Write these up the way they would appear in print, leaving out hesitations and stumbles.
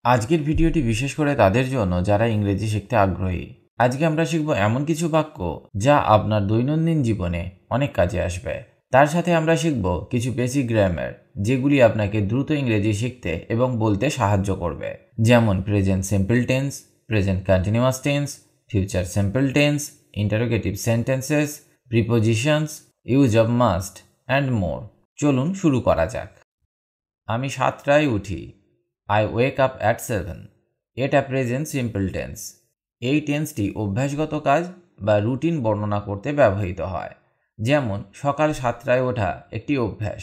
আজকের ভিডিওটি বিশেষ করে তাদের জন্য যারা ইংরেজি শিখতে আগ্রহী। আজকে আমরা শিখব এমন কিছু বাক্য যা আপনার দৈনন্দিন জীবনে অনেক কাজে আসবে। তার সাথে আমরা শিখব কিছু বেসিক গ্রামার যেগুলি আপনাকে দ্রুত ইংরেজি শিখতে এবং বলতে সাহায্য করবে, যেমন present simple tense, present continuous tense, future simple tense, interrogative sentences, prepositions, use of must and more. চলুন শুরু করা যাক। আমি 7টায় উঠি। I wake up at 7. এটা প্রেজেন্ট সিম্পল টেন্স। এই টেন্সটি অভ্যাসগত কাজ বা রুটিন বর্ণনা করতে ব্যবহৃত হয়, যেমন সকাল 7টায় ওঠা একটি অভ্যাস।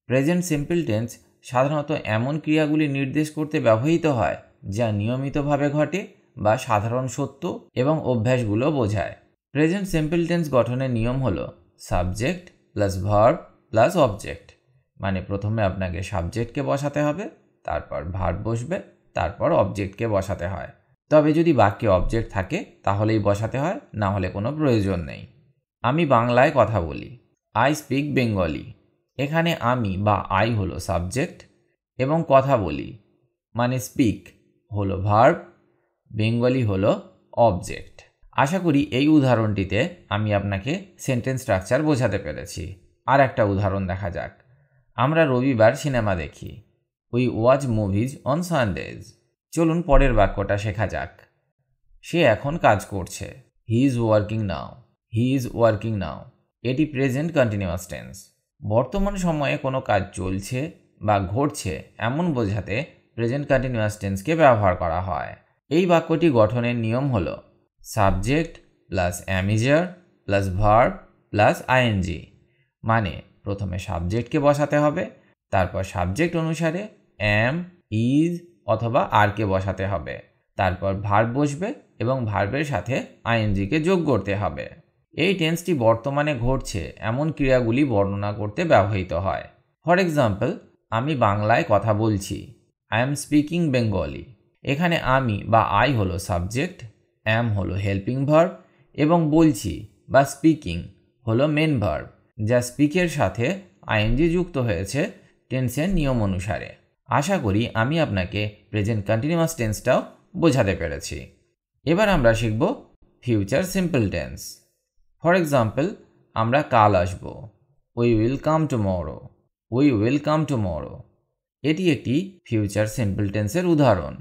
প্রেজেন্ট সিম্পল টেন্স সাধারণত এমন ক্রিয়াগুলি নির্দেশ করতে ব্যবহৃত হয় যা নিয়মিতভাবে ঘটে বা সাধারণ সত্য এবং অভ্যাসগুলো বোঝায়। প্রেজেন্ট সিম্পল টেন্স গঠনের নিয়ম হলো subject plus verb plus object. মানে প্রথমে আপনাকে সাবজেক্টকে বসাতে হবে, তারপর ভার্ব বসবে, তারপর অবজেক্টকে বসাতে হয়। তবে যদি বাক্যে অবজেক্ট থাকে তাহলেই বসাতে হয়, না হলে কোনো প্রয়োজন নেই। আমি বাংলায় কথা বলি। I speak Bengali. এখানে আমি বা আই হলো সাবজেক্ট এবং কথা বলি মানে স্পিক হলো ভার্ব, বেঙ্গলি হলো অবজেক্ট। আশা করি এই উদাহরণটিতে আমি আপনাকে সেন্টেন্স স্ট্রাকচার বোঝাতে পেরেছি। আর একটা উদাহরণ দেখা যাক। আমরা রবিবার সিনেমা দেখি। We watch movies on Sundays. চলুন পরের বাক্যটা শেখা যাক। সে এখন কাজ করছে। He is working now. He is working নাও। এটি প্রেজেন্ট কন্টিনিউয়াস টেন্স। বর্তমান সময়ে কোনো কাজ চলছে বা ঘটছে এমন বোঝাতে প্রেজেন্ট কন্টিনিউয়াস টেন্সকে ব্যবহার করা হয়। এই বাক্যটি গঠনের নিয়ম হলো subject plus am is are plus verb plus ING. মানে প্রথমে সাবজেক্টকে বসাতে হবে, তারপর সাবজেক্ট অনুসারে অ্যাম, ইজ অথবা আরকে বসাতে হবে, তারপর ভার্ব বসবে এবং ভার্বের সাথে আইএনজিকে যোগ করতে হবে। এই টেন্সটি বর্তমানে ঘটছে এমন ক্রিয়াগুলি বর্ণনা করতে ব্যবহৃত হয়। ফর এক্সাম্পল, আমি বাংলায় কথা বলছি। I am speaking Bengali. এখানে আমি বা আই হলো সাবজেক্ট, অ্যাম হলো হেল্পিং ভার্ব এবং বলছি বা স্পিকিং হলো মেন ভার্ব, যা স্পিকের সাথে আইএনজি যুক্ত হয়েছে টেন্সের নিয়ম অনুসারে। আশা করি আমি আপনাকে প্রেজেন্ট কন্টিনিউয়াস টেন্সটাও বোঝাতে পেরেছি। এবার আমরা শিখব future simple tense. For example, আমরা কাল আসব। We will come tomorrow. We will come tomorrow. এটি একটি ফিউচার সিম্পল টেন্সের উদাহরণ।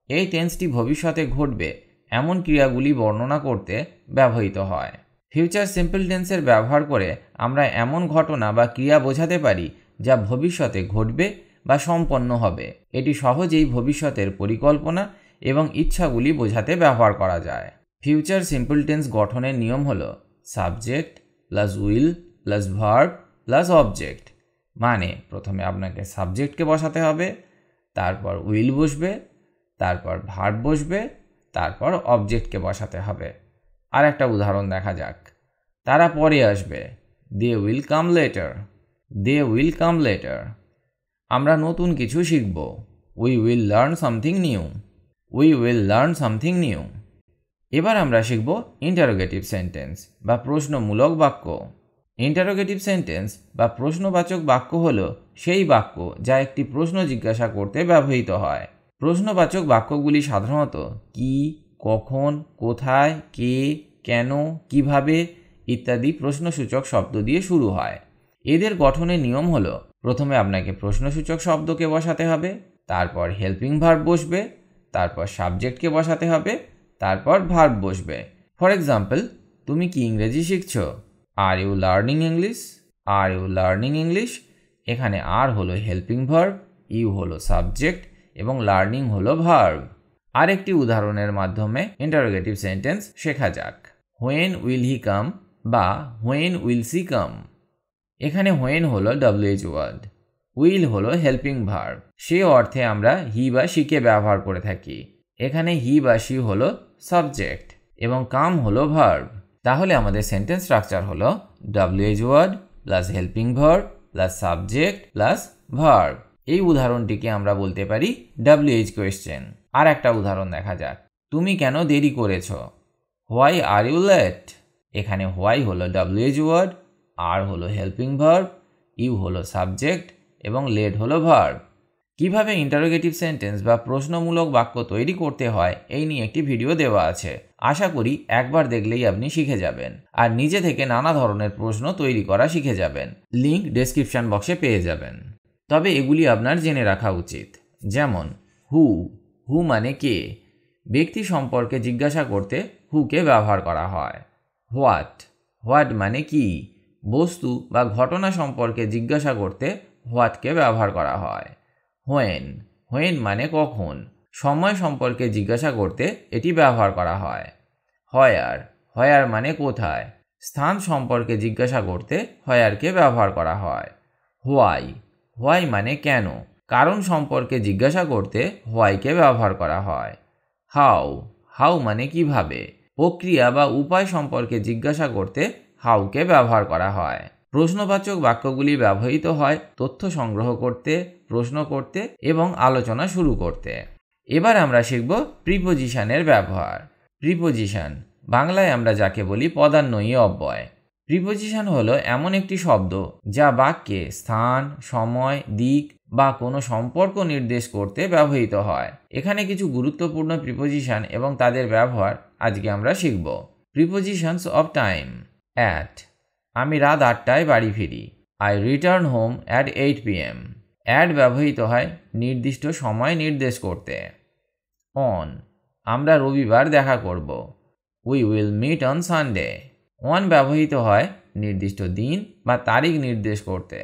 এই টেন্সটি ভবিষ্যতে ঘটবে এমন ক্রিয়াগুলি বর্ণনা করতে ব্যবহৃত হয়। ফিউচার সিম্পল টেন্সের ব্যবহার করে আমরা এমন ঘটনা বা ক্রিয়া বোঝাতে পারি যা ভবিষ্যতে ঘটবে বা সম্পন্ন হবে। এটি সহজেই ভবিষ্যতের পরিকল্পনা এবং ইচ্ছাগুলি বোঝাতে ব্যবহার করা যায়। ফিউচার সিম্পল টেন্স গঠনের নিয়ম হলো subject plus will plus verb plus object. মানে প্রথমে আপনাকে সাবজেক্টকে বসাতে হবে, তারপর উইল বসবে, তারপর ভার্ব বসবে, তারপর অবজেক্টকে বসাতে হবে। আর একটা উদাহরণ দেখা যাক। তারা পরে আসবে। They will come later. They will come later. আমরা নতুন কিছু শিখব। We will learn something new. We will learn something new. এবার আমরা শিখব ইন্টারোগেটিভ সেন্টেন্স বা প্রশ্নমূলক বাক্য। ইন্টারোগেটিভ সেন্টেন্স বা প্রশ্নবাচক বাক্য হল সেই বাক্য যা একটি প্রশ্ন জিজ্ঞাসা করতে ব্যবহৃত হয়। প্রশ্নবাচক বাক্যগুলি সাধারণত কি, কখন, কোথায়, কে, কেন, কিভাবে ইত্যাদি প্রশ্নসূচক শব্দ দিয়ে শুরু হয়। এদের গঠনের নিয়ম হলো প্রথমে আপনাকে প্রশ্নসূচক শব্দকে বসাতে হবে, তারপর হেল্পিং ভার্ব বসবে, তারপর সাবজেক্টকে বসাতে হবে, তারপর ভার্ব বসবে। ফর এক্সাম্পল, তুমি কি ইংরেজি শিখছো? Are you learning English? Are you learning English? এখানে আর হলো হেল্পিং ভার্ব, ইউ হলো সাবজেক্ট এবং লার্নিং হলো ভার্ব। আরেকটি উদাহরণের মাধ্যমে ইন্টারোগেটিভ সেন্টেন্স শেখা যাক। হোয়েন উইল হি কাম বা হোয়েন উইল সি কাম। এখানে হোয়েন হলো WH ওয়ার্ড, উইল হলো হেল্পিং ভার্ব। সে অর্থে আমরা হি বা শিকে ব্যবহার করে থাকি। এখানে হি বা শি হলো সাবজেক্ট এবং কাম হলো ভার্ব। তাহলে আমাদের সেন্টেন্স স্ট্রাকচার হলো WH word plus helping verb plus subject plus verb. এই উদাহরণটিকে আমরা বলতে পারি WH কোয়েশ্চেন। আর একটা উদাহরণ দেখা যাক। তুমি কেন দেরি করেছ? Why are you late? এখানে হোয়াই হলো WH ওয়ার্ড, আর হলো হেল্পিং ভার্ব, ইউ হলো সাবজেক্ট এবং লেট হলো ভার্ব। কিভাবে ইন্টারোগেটিভ সেন্টেন্স বা প্রশ্নমূলক বাক্য তৈরি করতে হয় এই নিয়ে একটি ভিডিও দেওয়া আছে। আশা করি একবার দেখলেই আপনি শিখে যাবেন আর নিজে থেকে নানা ধরনের প্রশ্ন তৈরি করা শিখে যাবেন। লিংক ডেসক্রিপশন বক্সে পেয়ে যাবেন। তবে এগুলি আপনার জেনে রাখা উচিত। যেমন হু মানে কে, ব্যক্তি সম্পর্কে জিজ্ঞাসা করতে হুকে ব্যবহার করা হয়। হোয়াট মানে কি, বস্তু বা ঘটনা সম্পর্কে জিজ্ঞাসা করতে হোয়াটকে ব্যবহার করা হয়। হোয়েন মানে কখন, সময় সম্পর্কে জিজ্ঞাসা করতে এটি ব্যবহার করা হয়। হয়ার মানে কোথায়, স্থান সম্পর্কে জিজ্ঞাসা করতে হয়ারকে ব্যবহার করা হয়। হোয়াই মানে কেন, কারণ সম্পর্কে জিজ্ঞাসা করতে হোয়াইকে ব্যবহার করা হয়। হাউ মানে কিভাবে, প্রক্রিয়া বা উপায় সম্পর্কে জিজ্ঞাসা করতে হাউকে ব্যবহার করা হয়। প্রশ্নবাচক বাক্যগুলি ব্যবহৃত হয় তথ্য সংগ্রহ করতে, প্রশ্ন করতে এবং আলোচনা শুরু করতে। এবার আমরা শিখব প্রিপোজিশনের ব্যবহার। প্রিপোজিশন, বাংলায় আমরা যাকে বলি পদান্বয়ী অব্যয়। প্রিপোজিশন হলো এমন একটি শব্দ যা বাক্যে স্থান, সময়, দিক বা কোনো সম্পর্ক নির্দেশ করতে ব্যবহৃত হয়। এখানে কিছু গুরুত্বপূর্ণ প্রিপোজিশন এবং তাদের ব্যবহার আজকে আমরা শিখব। Prepositions of time. অ্যাট, আমি রাত 8টায় বাড়ি ফিরি। I return home at 8 PM। At ব্যবহৃত হয় নির্দিষ্ট সময় নির্দেশ করতে। অন, আমরা রবিবার দেখা করব। We will meet on Sunday. On ব্যবহৃত হয় নির্দিষ্ট দিন বা তারিখ নির্দেশ করতে।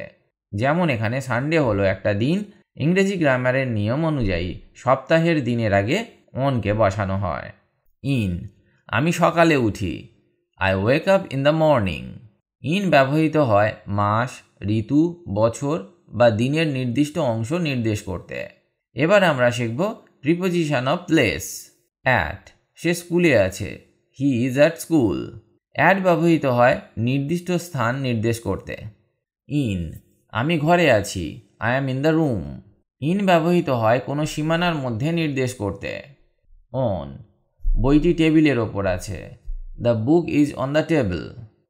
যেমন এখানে সানডে হলো একটা দিন, ইংরেজি গ্রামারের নিয়ম অনুযায়ী সপ্তাহের দিনের আগে অনকে বসানো হয়। ইন, আমি সকালে উঠি। I wake up in the morning. In ব্যবহৃত হয় মাস, ঋতু, বছর বা দিনের নির্দিষ্ট অংশ নির্দেশ করতে। এবার আমরা শিখব প্রিপোজিশন অফ প্লেস। অ্যাট, সে স্কুলে আছে। He is at school. At ব্যবহৃত হয় নির্দিষ্ট স্থান নির্দেশ করতে। ইন, আমি ঘরে আছি। I am in the room. In ব্যবহৃত হয় কোনো সীমানার মধ্যে নির্দেশ করতে। অন, বইটি টেবিলের ওপর আছে। The book is on the table.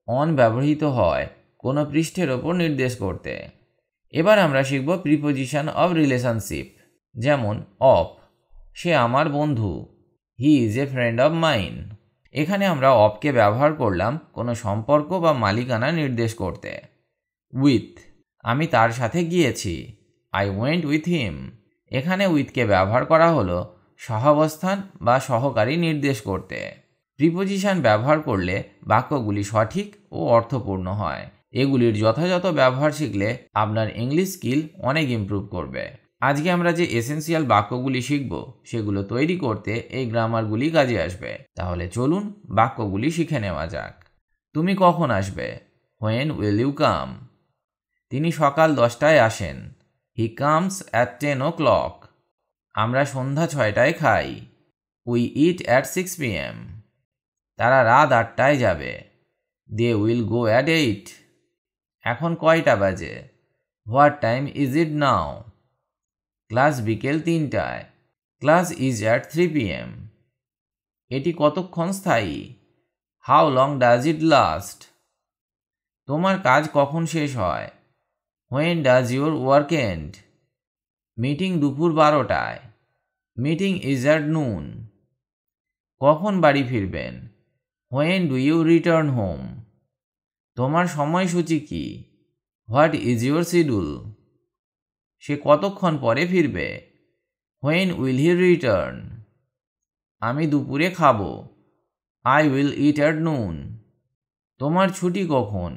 On ব্যবহৃত হয় কোনো পৃষ্ঠের ওপর নির্দেশ করতে। এবার আমরা শিখব প্রিপোজিশন অফ রিলেশনশিপ। যেমন অফ, সে আমার বন্ধু। He is a friend of mine. এখানে আমরা অফকে ব্যবহার করলাম কোনো সম্পর্ক বা মালিকানা নির্দেশ করতে। উইথ, আমি তার সাথে গিয়েছি। I went with him. এখানে উইথকে ব্যবহার করা হলো সহাবস্থান বা সহকারী নির্দেশ করতে। প্রিপোজিশন ব্যবহার করলে বাক্যগুলি সঠিক ও অর্থপূর্ণ হয়। এগুলির যথাযথ ব্যবহার শিখলে আপনার ইংলিশ স্কিল অনেক ইমপ্রুভ করবে। আজকে আমরা যে এসেনশিয়াল বাক্যগুলি শিখব সেগুলো তৈরি করতে এই গ্রামারগুলি কাজে আসবে। তাহলে চলুন বাক্যগুলি শিখে নেওয়া যাক। তুমি কখন আসবে? When will you come? তিনি সকাল 10টায় আসেন। He comes at 10 o'clock। আমরা সন্ধ্যা 6টায় খাই। We eat at 6 PM। তারা রাত 8টায় যাবে। They will go at 8। এখন কয়টা বাজে? What time is it now? Class বিকেল 3টায়। Class is at 3 PM। এটি কতক্ষণ স্থায়ী? How long does it last? তোমার কাজ কখন শেষ হয়? When does your work end? Meeting দুপুর 12টায়। Meeting is at noon. কখন বাড়ি ফিরবেন? When do you return home? তোমার সময়সূচি কি? What is your schedule? সে কতক্ষণ পরে ফিরবে? When will he return? আমি দুপুরে খাবো। I will it at noon. তোমার ছুটি কখন?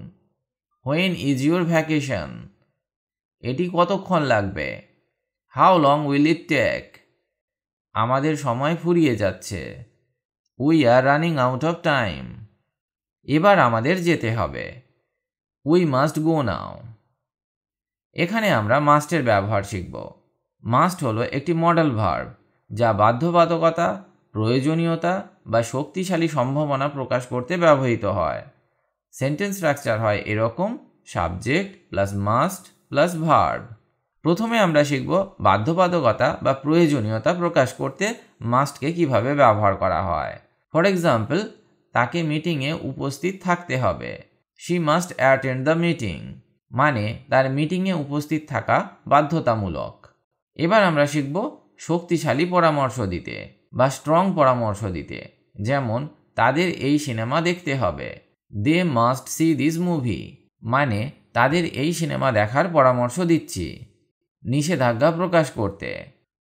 When is your vacation? এটি কতক্ষণ লাগবে? How long will it take? আমাদের সময় ফুরিয়ে যাচ্ছে। We are running out of time. এবার আমাদের যেতে হবে। We must go now. এখানে আমরা মাস্টের ব্যবহার শিখব। মাস্ট হলো একটি মডেল ভার্ব যা বাধ্যবাধকতা, প্রয়োজনীয়তা বা শক্তিশালী সম্ভাবনা প্রকাশ করতে ব্যবহৃত হয়। সেন্টেন্স স্ট্রাকচার হয় এরকম: subject plus must plus verb. প্রথমে আমরা শিখব বাধ্যবাধকতা বা প্রয়োজনীয়তা প্রকাশ করতে মাস্টকে কিভাবে ব্যবহার করা হয়। ফর এক্সাম্পল, তাকে মিটিংয়ে উপস্থিত থাকতে হবে। She must attend the meeting, মানে তার মিটিংয়ে উপস্থিত থাকা বাধ্যতামূলক। এবার আমরা শিখব শক্তিশালী পরামর্শ দিতে বা স্ট্রং পরামর্শ দিতে। যেমন তাদের এই সিনেমা দেখতে হবে, they must see this movie, মানে তাদের এই সিনেমা দেখার পরামর্শ দিচ্ছি। নিষেধাজ্ঞা প্রকাশ করতে,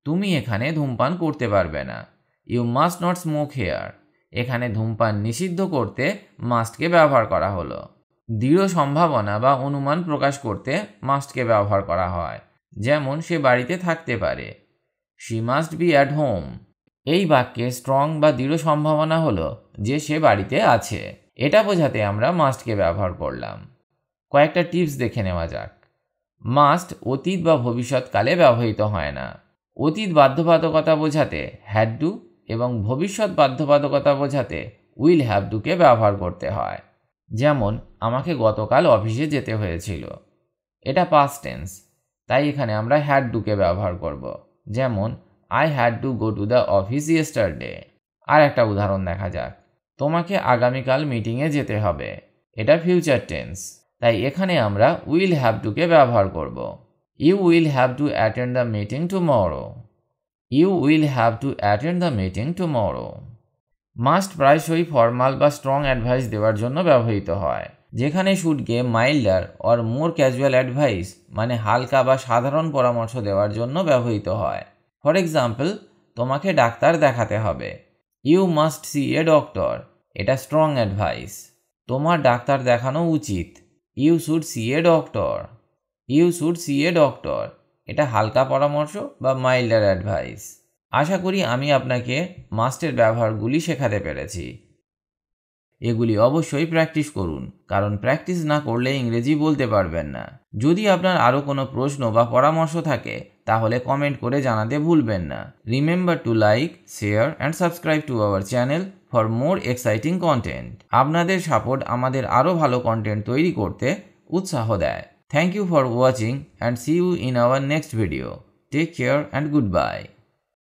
তুমি এখানে ধূমপান করতে পারবে না, you must not smoke here, এখানে ধূমপান নিষিদ্ধ করতে মাস্টকে ব্যবহার করা হলো। দৃঢ় সম্ভাবনা বা অনুমান প্রকাশ করতে মাস্টকে ব্যবহার করা হয়, যেমন সে বাড়িতে থাকতে পারে, she must be at home. এই বাক্যে স্ট্রং বা দৃঢ় সম্ভাবনা হলো যে সে বাড়িতে আছে, এটা বোঝাতে আমরা মাস্টকে ব্যবহার করলাম। কয়েকটা টিপস দেখে নেওয়া যাক। মাস্ট অতীত বা ভবিষ্যৎকালে ব্যবহৃত হয় না। অতীত বাধ্যবাধকতা বোঝাতে হ্যাড টু এবং ভবিষ্যৎ বাধ্যবাধকতা বোঝাতে উইল হ্যাভ টুকে ব্যবহার করতে হয়। যেমন আমাকে গতকাল অফিসে যেতে হয়েছিল, এটা পাস্ট টেন্স, তাই এখানে আমরা হ্যাড টুকে ব্যবহার করব। যেমন I had to go to the office yesterday. আর একটা উদাহরণ দেখা যাক, তোমাকে আগামীকাল মিটিংয়ে যেতে হবে, এটা ফিউচার টেন্স, তাই এখানে আমরা উইল হ্যাভ টুকে ব্যবহার করব। You will have to attend the meeting tomorrow, you will have to attend the meeting tomorrow. Must প্রায়শই ফর্মাল বা স্ট্রং অ্যাডভাইস দেওয়ার জন্য ব্যবহৃত হয়, যেখানে শুডকে milder or more casual advice মানে হালকা বা সাধারণ পরামর্শ দেওয়ার জন্য ব্যবহৃত হয়। ফর এক্সাম্পল, তোমাকে ডাক্তার দেখাতে হবে, you must see a doctor, এটা স্ট্রং অ্যাডভাইস। তোমার ডাক্তার দেখানো উচিত, you should see a doctor, you should see a doctor, এটা হালকা পরামর্শ বা মাইল্ডার অ্যাডভাইস। আশা করি আমি আপনাকে মাস্টের ব্যবহারগুলি শেখাতে পেরেছি। এগুলি অবশ্যই প্র্যাকটিস করুন, কারণ প্র্যাকটিস না করলে ইংরেজি বলতে পারবেন না। যদি আপনার আরও কোনো প্রশ্ন বা পরামর্শ থাকে তাহলে কমেন্ট করে জানাতে ভুলবেন না। Remember to like, share and subscribe to our channel for more exciting content. আপনাদের সাপোর্ট আমাদের আরও ভালো কন্টেন্ট তৈরি করতে উৎসাহ দেয়। Thank you for watching and see you in our next video. Take care and good bye.